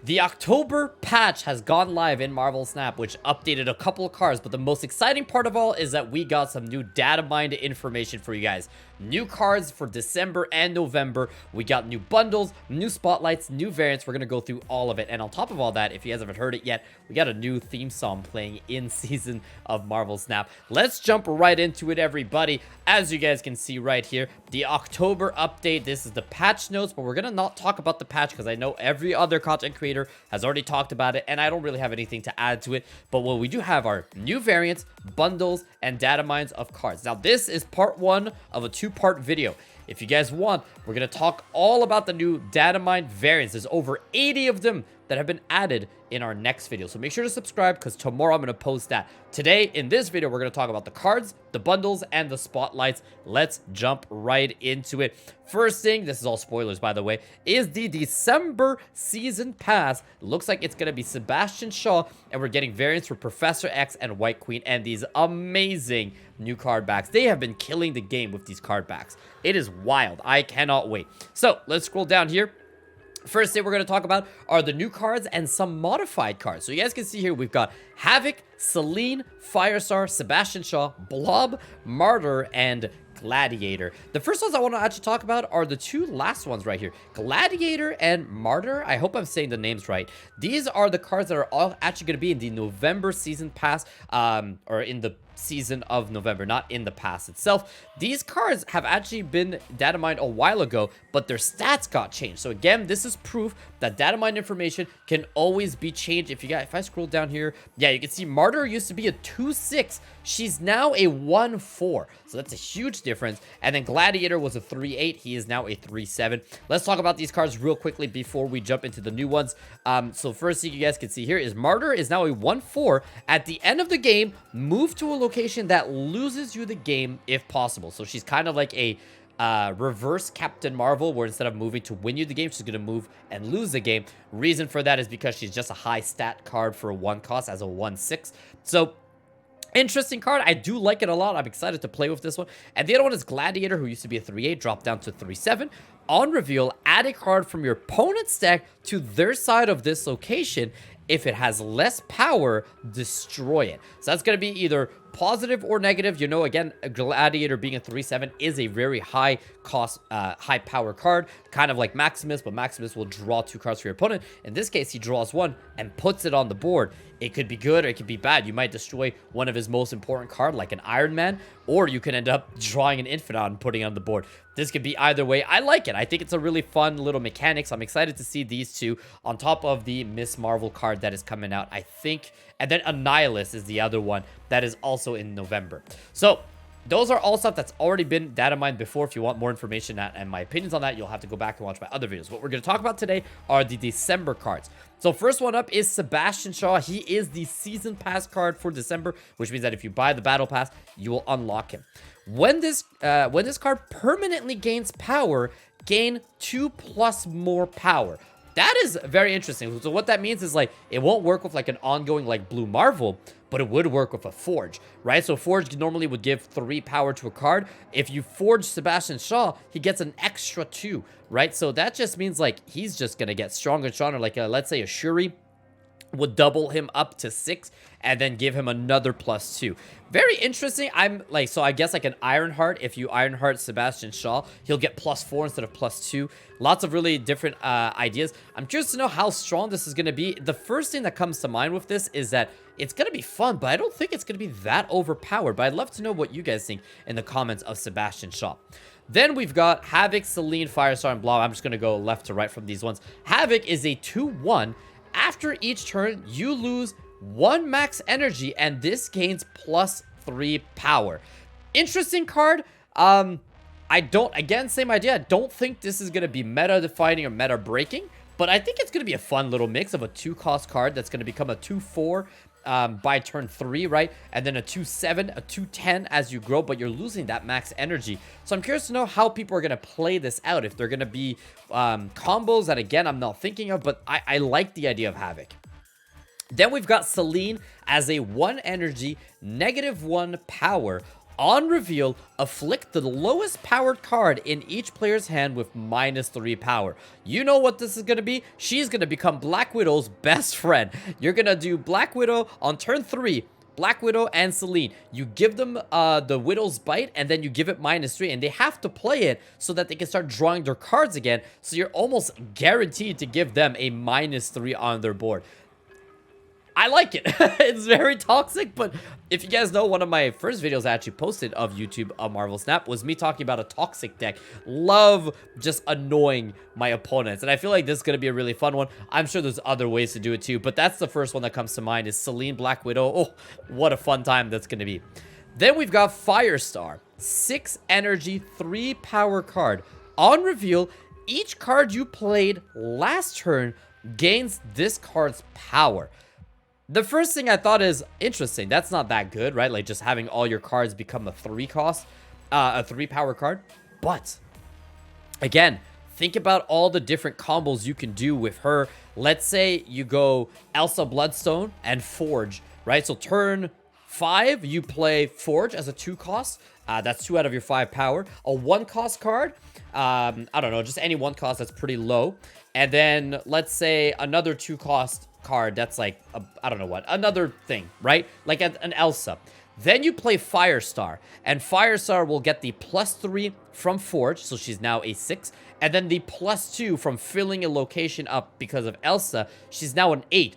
The October patch has gone live in Marvel Snap, which updated a couple of cards, but the most exciting part of all is that we got some new data mined information for you guys. New cards for December and November. We got new bundles, new spotlights, new variants. We're going to go through all of it. And on top of all that, if you guys haven't heard it yet, we got a new theme song playing in season of Marvel Snap. Let's jump right into it, everybody. As you guys can see right here, the October update. This is the patch notes, but we're going to not talk about the patch because I know every other content creator has already talked about it, and I don't really have anything to add to it. But what we do have are new variants, bundles, and data mines of cards. Now, this is part one of a two-part video. If you guys want, we're going to talk all about the new data mine variants. There's over 80 of them that have been added in our next video. So make sure to subscribe because tomorrow I'm going to post that. Today, in this video, we're going to talk about the cards, the bundles, and the spotlights. Let's jump right into it. First thing, this is all spoilers, by the way, is the December season pass. Looks like it's going to be Sebastian Shaw, and we're getting variants for Professor X and White Queen, and these amazing new card backs. They have been killing the game with these card backs. It is wild. I cannot wait. So let's scroll down here. First thing we're going to talk about are the new cards and some modified cards. So you guys can see here, we've got Havoc, Celine, Firestar, Sebastian Shaw, Blob, Martyr, and Gladiator. The first ones I want to actually talk about are the two last ones right here. Gladiator and Martyr. I hope I'm saying the names right. These are the cards that are all actually going to be in the November season pass, or in the season of November, not in the pass itself. These cards have actually been data mined a while ago, but their stats got changed. So again, this is proof that data mined information can always be changed. If I scroll down here, yeah, you can see Martyr used to be a 2-6. She's now a 1-4. So that's a huge difference. And then Gladiator was a 3-8. He is now a 3-7. Let's talk about these cards real quickly before we jump into the new ones. So first thing you guys can see here is Martyr is now a 1-4. At the end of the game, move to a location that loses you the game if possible. So she's kind of like a reverse Captain Marvel, where instead of moving to win you the game, she's going to move and lose the game. Reason for that is because she's just a high stat card for a 1 cost as a 1-6. So interesting card. I do like it a lot. I'm excited to play with this one. And the other one is Gladiator, who used to be a 3-8, dropped down to 3-7. On reveal, add a card from your opponent's deck to their side of this location. If it has less power, destroy it. So that's going to be either positive or negative. You know, again, a Gladiator being a 3-7 is a very high cost, high power card, kind of like Maximus, but Maximus will draw 2 cards for your opponent. In this case, he draws 1 and puts it on the board. It could be good or it could be bad. You might destroy one of his most important card, like an Iron Man, or you can end up drawing an Infinite and putting it on the board. This could be either way. I like it. I think it's a really fun little mechanics. I'm excited to see these two on top of the Miss Marvel card that is coming out, I think. And then Annihilus is the other one that is also in November. So those are all stuff that's already been data mined before. If you want more information and my opinions on that, you'll have to go back and watch my other videos. What we're going to talk about today are the December cards. So first one up is Sebastian Shaw. He is the season pass card for December, which means that if you buy the battle pass, you will unlock him. When this card permanently gains power, gain 2+ more power. That is very interesting. So what that means is, like, it won't work with like an ongoing like Blue Marvel, but it would work with a Forge, right? So Forge normally would give 3 power to a card. If you Forge Sebastian Shaw, he gets an extra 2, right? So that just means like he's just gonna get stronger and stronger. Like let's say a Shuri would double him up to 6 and then give him another +2. Very interesting. I'm like, so I guess like an Ironheart, if you Ironheart Sebastian Shaw, he'll get +4 instead of +2. Lots of really different ideas. I'm curious to know how strong this is going to be. The first thing that comes to mind with this is that it's going to be fun, but I don't think it's going to be that overpowered. But I'd love to know what you guys think in the comments of Sebastian Shaw. Then we've got Havoc, Celine, Firestar, and Blob. I'm just going to go left to right from these ones. Havoc is a 2-1. After each turn, you lose 1 max energy, and this gains +3 power. Interesting card. I don't, again, same idea. I don't think this is going to be meta defining or meta breaking, but I think it's going to be a fun little mix of a 2-cost card that's going to become a 2-4 by turn 3, right? And then a 2-7, a 2-10 as you grow, but you're losing that max energy. So I'm curious to know how people are going to play this out. If they're going to be combos that, again, I'm not thinking of, but I like the idea of Havoc. Then we've got Celine as a 1 energy, -1 power. On reveal, afflict the lowest powered card in each player's hand with -3 power. You know what this is going to be? She's going to become Black Widow's best friend. You're going to do Black Widow on turn 3. Black Widow and Celine. You give them the Widow's Bite, and then you give it -3, and they have to play it so that they can start drawing their cards again. So you're almost guaranteed to give them a -3 on their board. I like it. It's very toxic, but if you guys know, one of my first videos I actually posted of YouTube on Marvel Snap was me talking about a toxic deck. Love just annoying my opponents, and I feel like this is going to be a really fun one. I'm sure there's other ways to do it too, but that's the first one that comes to mind is Celine Black Widow. Oh, what a fun time that's going to be. Then we've got Firestar. 6 energy, 3 power card. On reveal, each card you played last turn gains this card's power. The first thing I thought is interesting. That's not that good, right? Like just having all your cards become a 3 cost, a 3 power card. But again, think about all the different combos you can do with her. Let's say you go Elsa Bloodstone and Forge, right? So turn 5, you play Forge as a 2 cost. That's 2 out of your 5 power. A 1 cost card. I don't know, just any 1 cost that's pretty low. And then let's say another 2 cost card that's like I don't know what, another thing, right? Like an Elsa. Then you play Firestar, and Firestar will get the +3 from Forge, so she's now a 6, and then the +2 from filling a location up because of Elsa. She's now an 8.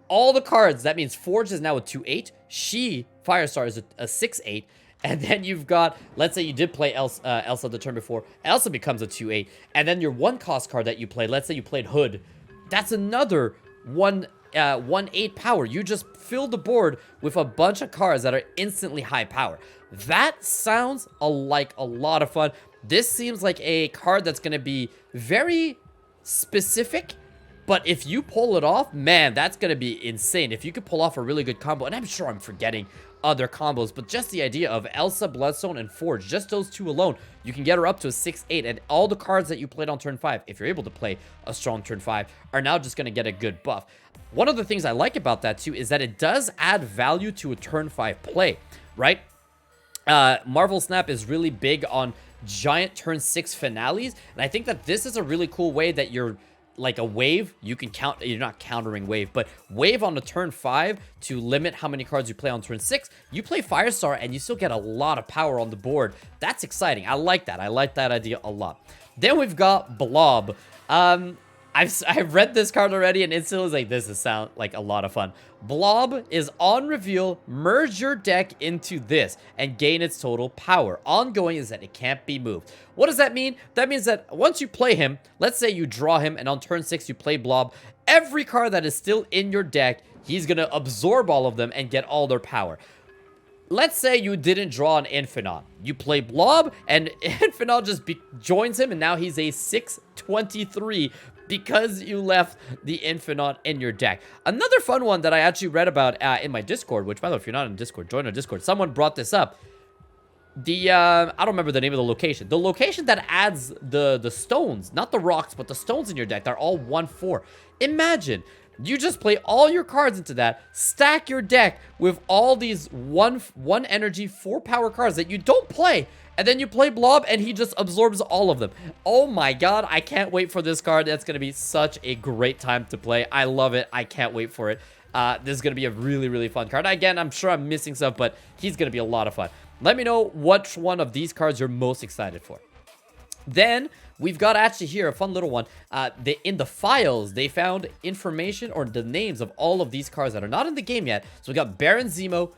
All the cards, that means Forge is now a 2/8. Firestar is a 6/8. And then you've got, let's say you did play Elsa the turn before. Elsa becomes a 2/8. And then your 1 cost card that you played, let's say you played Hood. That's another 1/8 power. You just fill the board with a bunch of cards that are instantly high power. That sounds like a lot of fun. This seems like a card that's going to be very specific. But if you pull it off, man, that's going to be insane. If you could pull off a really good combo, and I'm sure I'm forgetting other combos, but just the idea of Elsa, Bloodstone, and Forge, just those 2 alone, you can get her up to a 6/8, and all the cards that you played on turn 5, if you're able to play a strong turn 5, are now just going to get a good buff. One of the things I like about that, too, is that it does add value to a turn 5 play, right? Marvel Snap is really big on giant turn 6 finales, and I think that this is a really cool way that you're like a wave, you can count, you're not countering wave, but wave on the turn 5 to limit how many cards you play on turn 6. You play Firestar and you still get a lot of power on the board. That's exciting. I like that. I like that idea a lot. Then we've got Blob. I've read this card already and instantly was like, this is sound like a lot of fun. Blob is on reveal, merge your deck into this and gain its total power. Ongoing is that it can't be moved. What does that mean? That means that once you play him, let's say you draw him and on turn 6 you play Blob, every card that is still in your deck, he's going to absorb all of them and get all their power. Let's say you didn't draw an Infinite. You play Blob and Infinite just joins him and now he's a 6/23 because you left the Infinite in your deck. Another fun one that I actually read about in my Discord, which by the way, if you're not in Discord, join our Discord. Someone brought this up. I don't remember the name of the location. The location that adds the stones, not the rocks, but the stones in your deck. They're all 1/4. Imagine you just play all your cards into that, stack your deck with all these one energy, 4 power cards that you don't play, and then you play Blob and he just absorbs all of them. Oh my god, I can't wait for this card. That's going to be such a great time to play. I love it. I can't wait for it. This is going to be a really, really fun card. Again, I'm sure I'm missing stuff, but he's going to be a lot of fun. Let me know which one of these cards you're most excited for. Then we've got actually here a fun little one. In the files, they found information or the names of all of these cards that are not in the game yet. So we got Baron Zemo,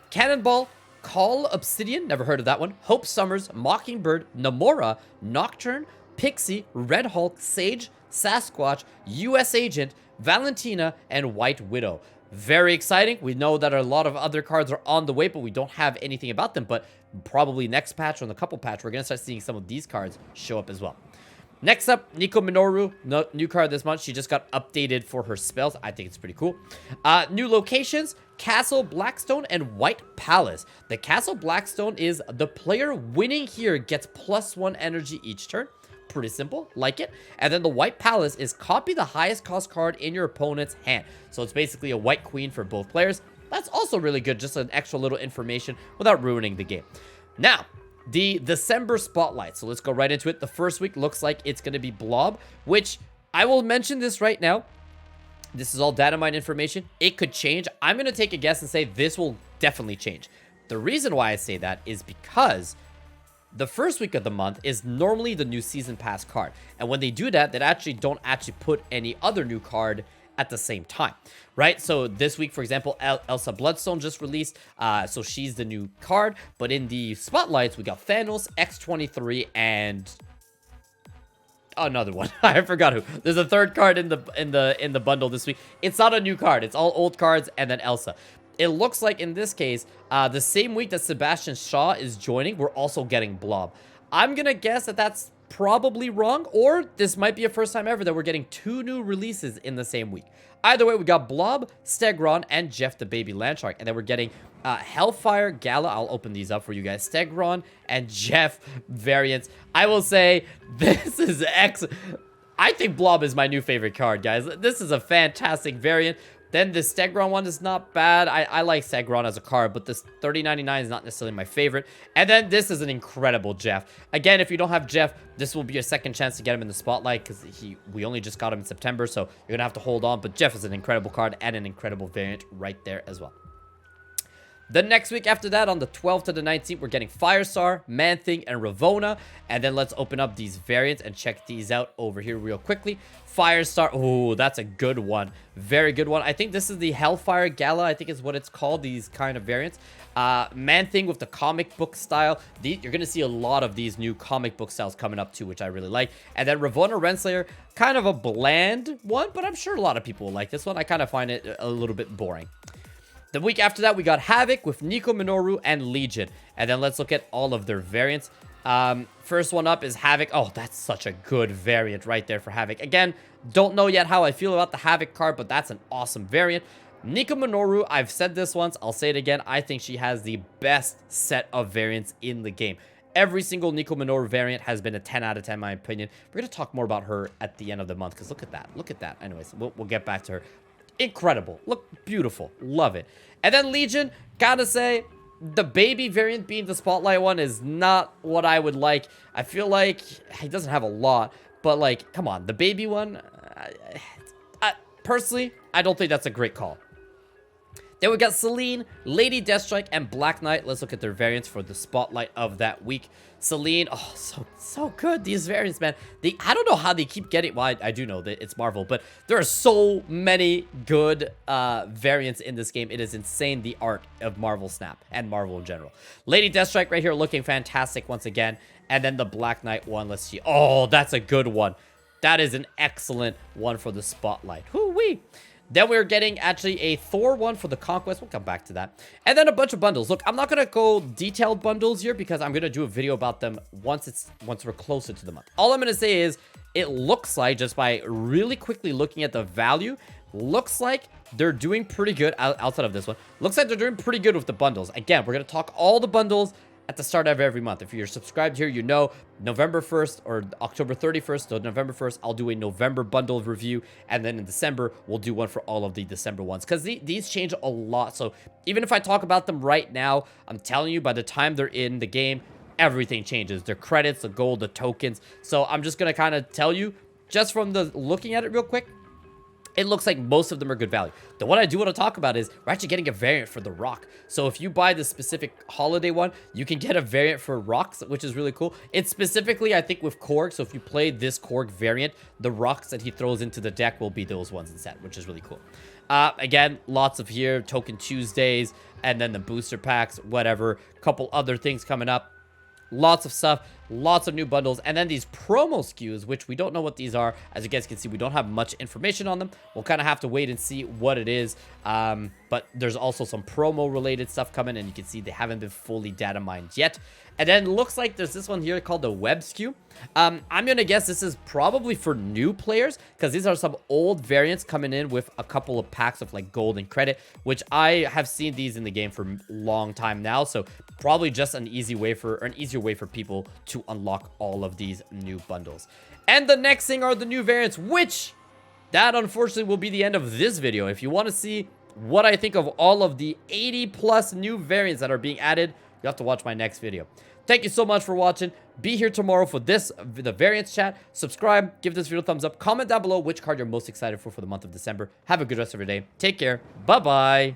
Cannonball, Call Obsidian, never heard of that one, Hope Summers, Mockingbird, Namora, Nocturne, Pixie, Red Hulk, Sage, Sasquatch, US Agent, Valentina, and White Widow. Very exciting. We know that a lot of other cards are on the way, but we don't have anything about them. But probably next patch or in the couple patch, we're going to start seeing some of these cards show up as well. Next up, Nico Minoru, new card this month. She just got updated for her spells. I think it's pretty cool. New locations, Castle Blackstone and White Palace. The Castle Blackstone is the player winning here gets +1 energy each turn. Pretty simple, like it. And then the White Palace is copy the highest cost card in your opponent's hand. So it's basically a White Queen for both players. That's also really good, just an extra little information without ruining the game. Now, the December spotlight. So let's go right into it. The first week looks like it's going to be BLOB, which I will mention this right now. This is all Datamined information. It could change. I'm going to take a guess and say this will definitely change. The reason why I say that is because the first week of the month is normally the new season pass card. And when they do that, they actually don't actually put any other new card at the same time, right? So this week, for example, Elsa Bloodstone just released, so she's the new card. But in the spotlights, we got Thanos, X-23, and another one. I forgot who. There's a third card in the bundle this week. It's not a new card. It's all old cards and then Elsa. It looks like in this case, the same week that Sebastian Shaw is joining, we're also getting BLOB. I'm gonna guess that that's probably wrong, or this might be a first time ever that we're getting 2 new releases in the same week. Either way, we got BLOB, Stegron, and Jeff the Baby Landshark, and then we're getting Hellfire Gala. I'll open these up for you guys. Stegron and Jeff variants. I will say this is I think BLOB is my new favorite card, guys. This is a fantastic variant. Then the Stegron one is not bad. I like Stegron as a card, but this 30.99 is not necessarily my favorite. And then this is an incredible Jeff. Again, if you don't have Jeff, this will be your second chance to get him in the spotlight because we only just got him in September, so you're gonna have to hold on. But Jeff is an incredible card and an incredible variant right there as well. The next week after that, on the 12th to the 19th, we're getting Firestar, Man-Thing, and Ravonna. And then let's open up these variants and check these out over here real quickly. Firestar, oh, that's a good one. Very good one. I think this is the Hellfire Gala, I think is what it's called, these kind of variants. Man-Thing with the comic book style. You're going to see a lot of these new comic book styles coming up too, which I really like. And then Ravonna Renslayer, kind of a bland one, but I'm sure a lot of people will like this one. I kind of find it a little bit boring. The week after that, we got Havoc with Nico Minoru and Legion. And then let's look at all of their variants. First one up is Havoc. Oh, that's such a good variant right there for Havoc. Again, don't know yet how I feel about the Havoc card, but that's an awesome variant. Nico Minoru, I've said this once, I'll say it again. I think she has the best set of variants in the game. Every single Nico Minoru variant has been a 10 out of 10 in my opinion. We're going to talk more about her at the end of the month, because look at that. Look at that. Anyways, we'll get back to her. Incredible. Look beautiful. Love it. And then Legion, gotta say, the baby variant being the spotlight one is not what I would like. I feel like he doesn't have a lot, but like, come on, the baby one, personally, I don't think that's a great call. Then we got Celine, Lady Deathstrike, and Black Knight. Let's look at their variants for the spotlight of that week. Celine, oh, so good, these variants, man. I don't know how they keep getting, well, I do know that it's Marvel, but there are so many good variants in this game. It is insane, the art of Marvel Snap and Marvel in general. Lady Deathstrike right here looking fantastic once again. And then the Black Knight one, let's see. Oh, that's a good one. That is an excellent one for the spotlight. Hoo-wee. Then we're getting actually a Thor one for the Conquest. We'll come back to that. And then a bunch of bundles. Look, I'm not going to go detailed bundles here because I'm going to do a video about them once we're closer to the month. All I'm going to say is it looks like, just by really quickly looking at the value, looks like they're doing pretty good outside of this one. Looks like they're doing pretty good with the bundles. Again, we're going to talk all the bundles at the start of every month. If you're subscribed here, you know November 1st or October 31st to November 1st, I'll do a November bundle review. And then in December, we'll do one for all of the December ones. Because these change a lot. So even if I talk about them right now, I'm telling you, by the time they're in the game, everything changes. Their credits, the gold, the tokens. So I'm just going to kind of tell you, just from the looking at it real quick, it looks like most of them are good value. The one I do want to talk about is we're actually getting a variant for the Rock. So if you buy the specific holiday one, you can get a variant for Rocks, which is really cool. It's specifically, I think, with Korg. So if you play this Korg variant, the Rocks that he throws into the deck will be those ones instead, which is really cool. Again, lots of here, Token Tuesdays, and then the booster packs, whatever. Couple other things coming up. Lots of stuff, lots of new bundles, and then these promo SKUs, which we don't know what these are. As you guys can see, we don't have much information on them. We'll kind of have to wait and see what it is. But there's also some promo-related stuff coming, and you can see they haven't been fully data mined yet. And then it looks like there's this one here called the Web SKU. I'm going to guess this is probably for new players, because these are some old variants coming in with a couple of packs of like gold and credit, which I have seen these in the game for a long time now. So probably just an easier way for people to unlock all of these new bundles. And the next thing are the new variants, which that unfortunately will be the end of this video. If you want to see what I think of all of the 80 plus new variants that are being added, you have to watch my next video. Thank you so much for watching. Be here tomorrow for the variants chat. Subscribe, give this video a thumbs up, comment down below which card you're most excited for the month of December. Have a good rest of your day. Take care. Bye-bye.